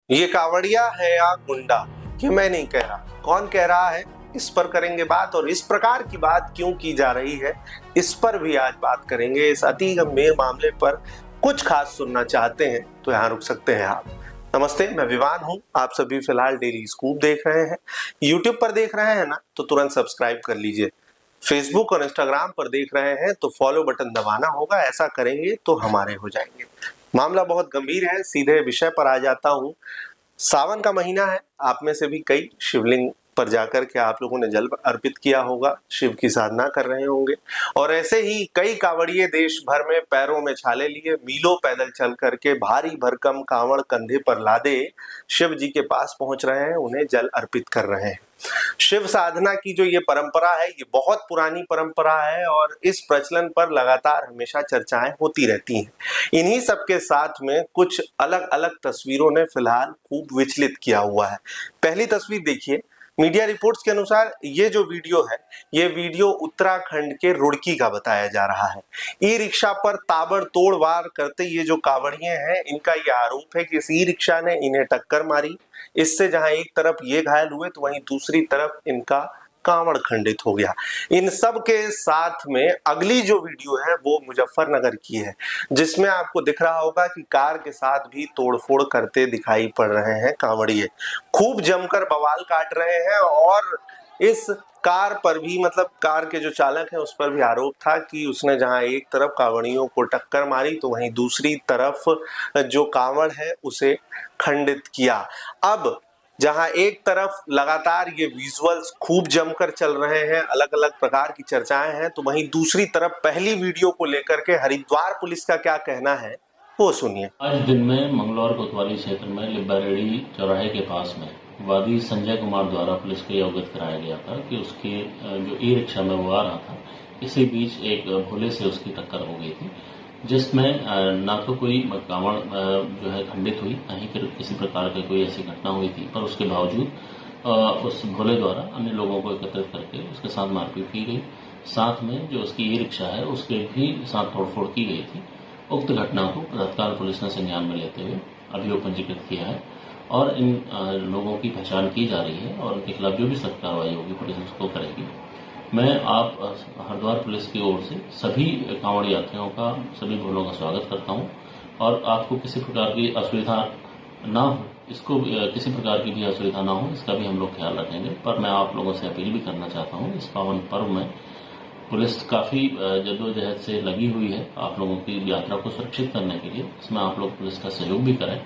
ये कावड़िया है या गुंडा, ये मैं नहीं कह रहा, कौन कह रहा है इस पर करेंगे बात। और इस प्रकार की बात क्यों की जा रही है इस पर भी आज बात करेंगे। इस अति गंभीर मामले पर कुछ खास सुनना चाहते हैं तो यहाँ रुक सकते हैं आप। नमस्ते, मैं विवान हूँ। आप सभी फिलहाल डेली स्कूप देख रहे हैं। यूट्यूब पर देख रहे हैं ना, तो तुरंत सब्सक्राइब कर लीजिए। फेसबुक और इंस्टाग्राम पर देख रहे हैं तो फॉलो बटन दबाना होगा। ऐसा करेंगे तो हमारे हो जाएंगे। मामला बहुत गंभीर है, सीधे विषय पर आ जाता हूँ। सावन का महीना है, आप में से भी कई शिवलिंग पर जाकर के आप लोगों ने जल अर्पित किया होगा, शिव की साधना कर रहे होंगे। और ऐसे ही कई कांवड़िए देश भर में पैरों में छाले लिए मीलों पैदल चल करके भारी भरकम कांवड़ कंधे पर लादे शिव जी के पास पहुंच रहे हैं, उन्हें जल अर्पित कर रहे हैं। शिव साधना की जो ये परंपरा है, ये बहुत पुरानी परंपरा है और इस प्रचलन पर लगातार हमेशा चर्चाएं होती रहती हैं। इन्हीं सब के साथ में कुछ अलग अलग तस्वीरों ने फिलहाल खूब विचलित किया हुआ है। पहली तस्वीर देखिए, मीडिया रिपोर्ट्स के अनुसार ये जो वीडियो है, ये वीडियो उत्तराखंड के रुड़की का बताया जा रहा है। ई रिक्शा पर ताबड़तोड़ वार करते ये जो कांवड़िए हैं, इनका ये आरोप है कि इस ई रिक्शा ने इन्हें टक्कर मारी। इससे जहां एक तरफ ये घायल हुए तो वहीं दूसरी तरफ इनका कांवड़ खंडित हो गया। इन सब के साथ में अगली जो वीडियो है वो मुजफ्फरनगर की है, जिसमें आपको दिख रहा होगा कि कार के साथ भी तोड़फोड़ करते दिखाई पड़ रहे हैं कांवड़िए। खूब जमकर बवाल काट रहे हैं और इस कार पर भी, मतलब कार के जो चालक है उस पर भी आरोप था कि उसने जहां एक तरफ कांवड़ियों को टक्कर मारी तो वहीं दूसरी तरफ जो कांवड़ है उसे खंडित किया। अब जहां एक तरफ लगातार ये विजुअल्स खूब जमकर चल रहे हैं, अलग अलग प्रकार की चर्चाएं हैं, तो वहीं दूसरी तरफ पहली वीडियो को लेकर के हरिद्वार पुलिस का क्या कहना है वो सुनिए। आज दिन में मंगलौर कोतवाली क्षेत्र में लिब्बारेडी चौराहे के पास में वादी संजय कुमार द्वारा पुलिस को अवगत कराया गया था कि उसके जो ई रिक्शा में वो आ रहा था, इसी बीच एक भोले से उसकी टक्कर हो गई थी, जिसमें ना तो कोई कांवड़ जो है खंडित हुई, ना ही किसी प्रकार की कोई ऐसी घटना हुई थी। पर उसके बावजूद उस भोले द्वारा अन्य लोगों को एकत्रित करके उसके साथ मारपीट की गई। साथ में जो उसकी ई रिक्शा है उसके भी साथ तोड़फोड़ की गई थी। उक्त घटना को तत्काल पुलिस ने संज्ञान में लेते हुए अभियोग पंजीकृत किया है और इन लोगों की पहचान की जा रही है और उनके खिलाफ जो भी सख्त कार्रवाई होगी पुलिस उसको करेगी। मैं आप हरिद्वार पुलिस की ओर से सभी कांवड़ यात्रियों का, सभी भोलों का स्वागत करता हूं और आपको किसी प्रकार की असुविधा ना हो, इसको किसी प्रकार की भी असुविधा ना हो, इसका भी हम लोग ख्याल रखेंगे। पर मैं आप लोगों से अपील भी करना चाहता हूं, इस पावन पर्व में पुलिस काफ़ी जद्दोजहद से लगी हुई है आप लोगों की यात्रा को सुरक्षित करने के लिए। इसमें आप लोग पुलिस का सहयोग भी करें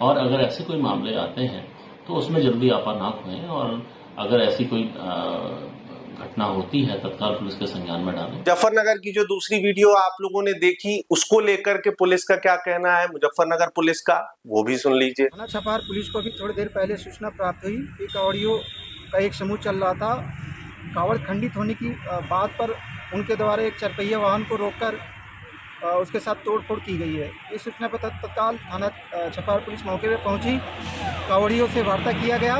और अगर ऐसे कोई मामले आते हैं तो उसमें जल्दी आपानाक हुए और अगर ऐसी कोई घटना होती है तत्काल पुलिस के संज्ञान में डालें। मुजफ्फरनगर की जो दूसरी वीडियो आप लोगों ने देखी, उसको लेकर के पुलिस का क्या कहना है, मुजफ्फरनगर पुलिस का, वो भी सुन लीजिए। थाना छपार पुलिस को भी थोड़ी देर पहले सूचना प्राप्त हुई कि कांवड़ियों का एक समूह चल रहा था। कांवड़ खंडित होने की बात पर उनके द्वारा एक चरपहिया वाहन को रोककर उसके साथ तोड़फोड़ की गई है। इस सूचना पर तत्काल थाना छपार पुलिस मौके पर पहुंची, कांवड़ियों से वार्ता किया गया।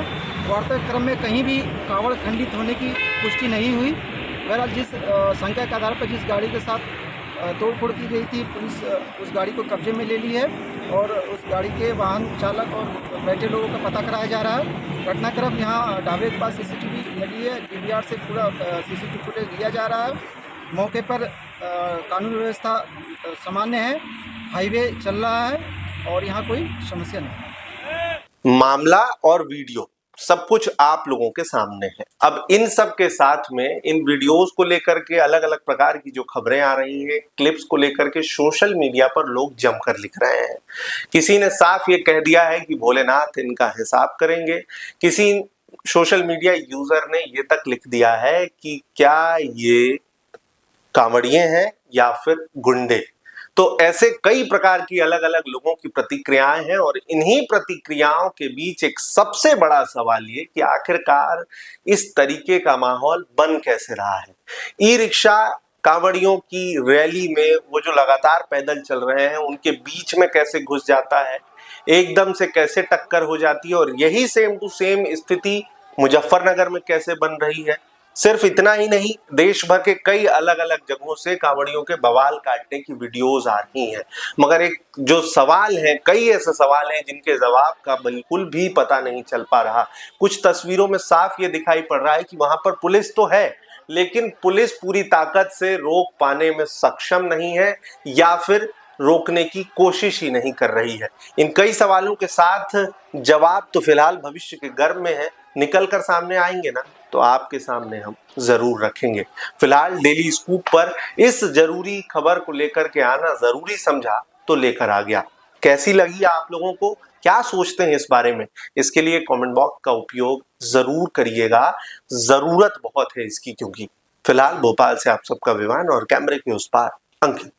वार्ता क्रम में कहीं भी कांवड़ खंडित होने की पुष्टि नहीं हुई। बहरहाल जिस शंका के आधार पर जिस गाड़ी के साथ तोड़फोड़ की गई थी, पुलिस उस गाड़ी को कब्जे में ले ली है और उस गाड़ी के वाहन चालक और बैठे लोगों का पता कराया जा रहा है। घटनाक्रम यहाँ ढाबे के पास सीसीटीवी लगी है, डीवीआर से पूरा सीसीटीवी फुटेज लिया जा रहा है। मौके पर कानून व्यवस्था सामान्य है, हाईवे चल रहा है और यहाँ कोई समस्या नहीं। मामला और वीडियो सब कुछ आप लोगों के सामने है। अब इन सब के साथ में इन वीडियोस को लेकर के अलग अलग प्रकार की जो खबरें आ रही हैं, क्लिप्स को लेकर के सोशल मीडिया पर लोग जमकर लिख रहे हैं। किसी ने साफ ये कह दिया है कि भोलेनाथ इनका हिसाब करेंगे। किसी सोशल मीडिया यूजर ने ये तक लिख दिया है कि क्या ये कांवड़िए हैं या फिर गुंडे। तो ऐसे कई प्रकार की अलग अलग लोगों की प्रतिक्रियाएं हैं और इन्हीं प्रतिक्रियाओं के बीच एक सबसे बड़ा सवाल ये कि आखिरकार इस तरीके का माहौल बन कैसे रहा है। ई रिक्शा कांवड़ियों की रैली में वो जो लगातार पैदल चल रहे हैं उनके बीच में कैसे घुस जाता है, एकदम से कैसे टक्कर हो जाती है और यही सेम टू सेम स्थिति मुजफ्फरनगर में कैसे बन रही है, सिर्फ इतना ही नहीं, देश भर के कई अलग अलग जगहों से कांवड़ियों के बवाल काटने की वीडियोस आ रही हैं। मगर एक जो सवाल है, कई ऐसे सवाल हैं जिनके जवाब का बिल्कुल भी पता नहीं चल पा रहा। कुछ तस्वीरों में साफ ये दिखाई पड़ रहा है कि वहां पर पुलिस तो है, लेकिन पुलिस पूरी ताकत से रोक पाने में सक्षम नहीं है या फिर रोकने की कोशिश ही नहीं कर रही है। इन कई सवालों के साथ जवाब तो फिलहाल भविष्य के गर्भ में है, निकल कर सामने आएंगे ना तो आपके सामने हम जरूर रखेंगे। फिलहाल डेली स्कूप पर इस जरूरी खबर को लेकर के आना जरूरी समझा तो लेकर आ गया। कैसी लगी आप लोगों को, क्या सोचते हैं इस बारे में, इसके लिए कमेंट बॉक्स का उपयोग जरूर करिएगा। जरूरत बहुत है इसकी, क्योंकि फिलहाल भोपाल से आप सबका विमान और कैमरे के उस पार अंकित।